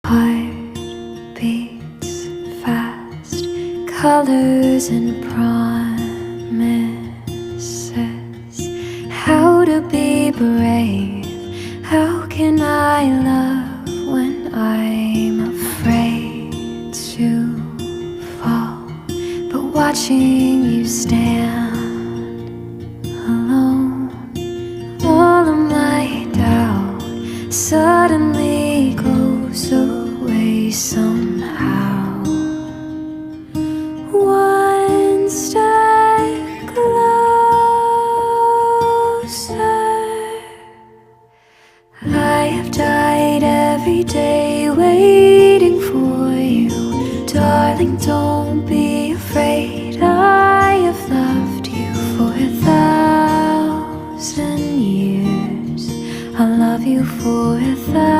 Heart beats fast, colors and promises. How to be brave, how can I love when I'm afraid to fall? But watching you stand alone, all of my doubt suddenly goes away somehow. One step closer. I have died every day waiting for you. Darling, don't be afraid. I have loved you for 1,000 years. I'll love you for 1,000